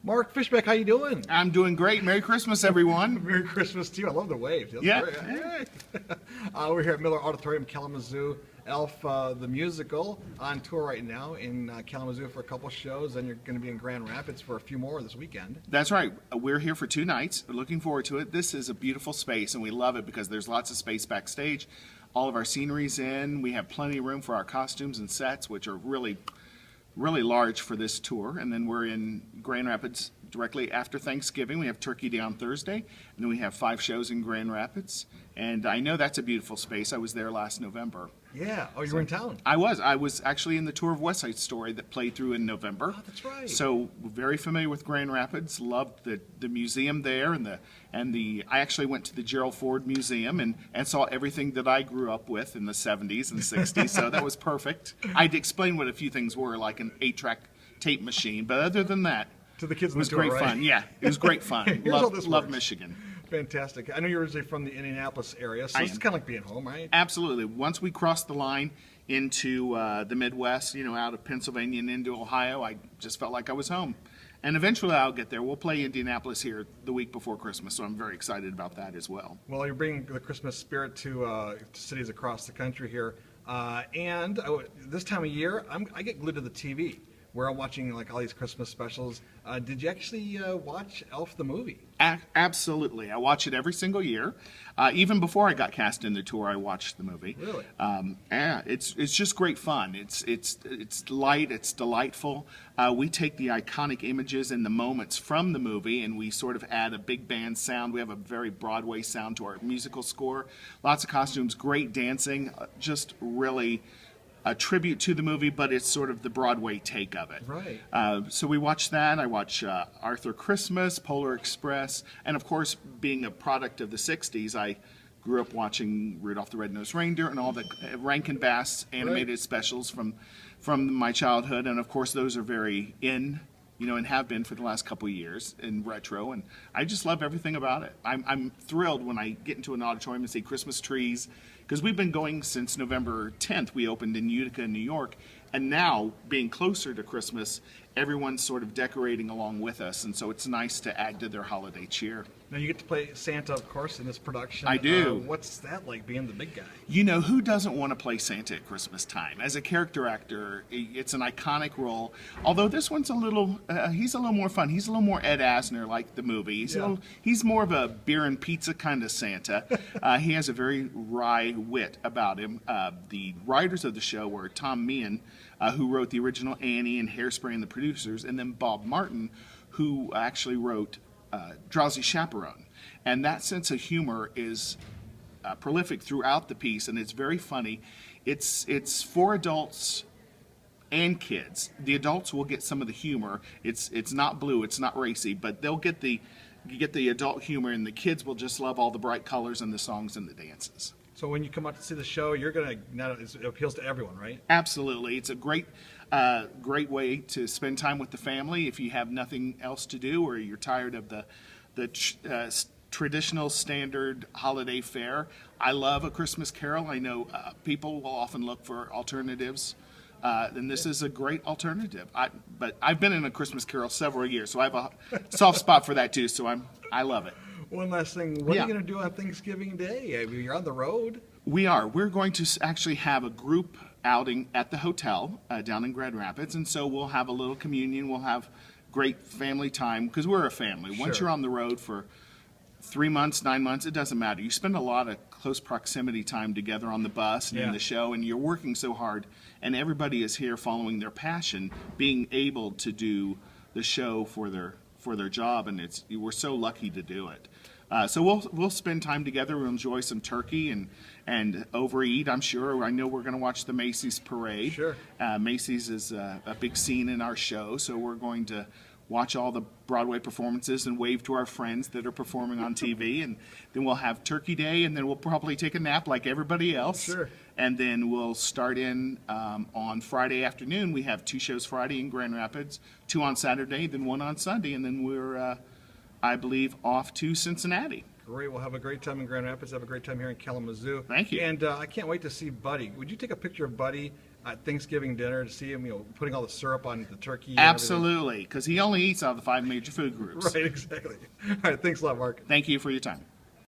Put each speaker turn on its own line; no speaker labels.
Mark Fishback, how you doing?
I'm doing great. Merry Christmas, everyone.
Merry Christmas to you. I love the wave. That's
Yeah.
great. Hey. We're here at Miller Auditorium, Kalamazoo. Elf, the musical, on tour right now in Kalamazoo for a couple shows, and you're going to be in Grand Rapids for a few more this weekend.
That's right. We're here for 2 nights. We're looking forward to it. This is a beautiful space, and we love it because there's lots of space backstage. All of our scenery's in. We have plenty of room for our costumes and sets, which are really large for this tour. And then we're in Grand Rapids directly after Thanksgiving. We have Turkey Day on Thursday, and then we have 5 shows in Grand Rapids. And I know that's a beautiful space. I was there last November.
Yeah. Oh, you were in town.
I was actually in the tour of West Side Story that played through in November.
Oh, that's right.
So very familiar with Grand Rapids. Loved the museum there and the I actually went to the Gerald Ford Museum and saw everything that I grew up with in the 70s and 60s. So that was perfect. I'd explain what a few things were, like an 8-track tape machine, but other than that,
To the kids
it was
on the tour,
great
right?
fun. Yeah, it was great fun.
Here's how this
Love
works.
Michigan.
Fantastic. I know you're originally from the Indianapolis area, so
I
it's
am.
kind of like being home, right?
Absolutely. Once we crossed the line into the Midwest, out of Pennsylvania and into Ohio, I just felt like I was home. And eventually I'll get there. We'll play Indianapolis here the week before Christmas, so I'm very excited about that as well.
Well, you're bringing the Christmas spirit to cities across the country here. And this time of year, I get glued to the TV where I'm watching like all these Christmas specials. Did you actually watch Elf the movie?
Absolutely. I watch it every single year. Even before I got cast in the tour, I watched the movie.
Really?
Yeah, it's just great fun. It's light. It's delightful. We take the iconic images and the moments from the movie, and we sort of add a big band sound. We have a very Broadway sound to our musical score. Lots of costumes, great dancing. Just really a tribute to the movie, but it's sort of the Broadway take of it.
Right.
So we watch that. I watch Arthur Christmas, Polar Express, and of course, being a product of the 60s, I grew up watching Rudolph the Red-Nosed Reindeer and all the Rankin Bass animated specials from my childhood, and of course, those are very in, and have been for the last couple of years in retro, and I just love everything about it. I'm thrilled when I get into an auditorium and see Christmas trees, because we've been going since November 10th. We opened in Utica, New York, and now, being closer to Christmas, everyone's sort of decorating along with us, and so it's nice to add to their holiday cheer.
Now you get to play Santa, of course, in this production.
I do.
What's that like, being the big guy?
Who doesn't want to play Santa at Christmas time? As a character actor, it's an iconic role. Although this one's he's a little more fun. He's a little more Ed Asner like the movie. He's more of a beer and pizza kind of Santa. He has a very wry wit about him. The writers of the show were Tom Meehan, who wrote the original Annie and Hairspray and the producers, and then Bob Martin, who actually wrote Drowsy Chaperone. And that sense of humor is prolific throughout the piece, and it's very funny. It's for adults and kids. The adults will get some of the humor. It's not blue, it's not racy, but they'll get the adult humor, and the kids will just love all the bright colors and the songs and the dances.
So when you come out to see the show, it appeals to everyone, right?
Absolutely. It's a great way to spend time with the family if you have nothing else to do, or you're tired of the traditional standard holiday fare. I love A Christmas Carol. I know people will often look for alternatives, and this is a great alternative. But I've been in A Christmas Carol several years, so I have a soft spot for that too. So I love it.
One last thing. What are you going to do on Thanksgiving Day? I mean, you're on the road.
We are. We're going to actually have a group outing at the hotel down in Grand Rapids, and so we'll have a little communion. We'll have great family time because we're a family. Once
Sure.
you're on the road for 3 months, 9 months, it doesn't matter. You spend a lot of close proximity time together on the bus and in the show, and you're working so hard, and everybody is here following their passion, being able to do the show for their job, and we're so lucky to do it. So we'll spend time together. We'll enjoy some turkey and overeat, I'm sure. I know we're going to watch the Macy's parade.
Sure.
Macy's is a big scene in our show, so we're going to watch all the Broadway performances and wave to our friends that are performing on TV. And then we'll have Turkey Day, and then we'll probably take a nap like everybody else.
Sure.
And then we'll start in on Friday afternoon. We have 2 shows Friday in Grand Rapids, 2 on Saturday, then 1 on Sunday, and then we're, I believe, off to Cincinnati.
Great. We'll have a great time in Grand Rapids. Have a great time here in Kalamazoo.
Thank you.
And I can't wait to see Buddy. Would you take a picture of Buddy at Thanksgiving dinner to see him, putting all the syrup on the turkey. And everything.
Absolutely, because he only eats out of the 5 major food groups.
Right, exactly. All right, thanks a lot, Mark.
Thank you for your time.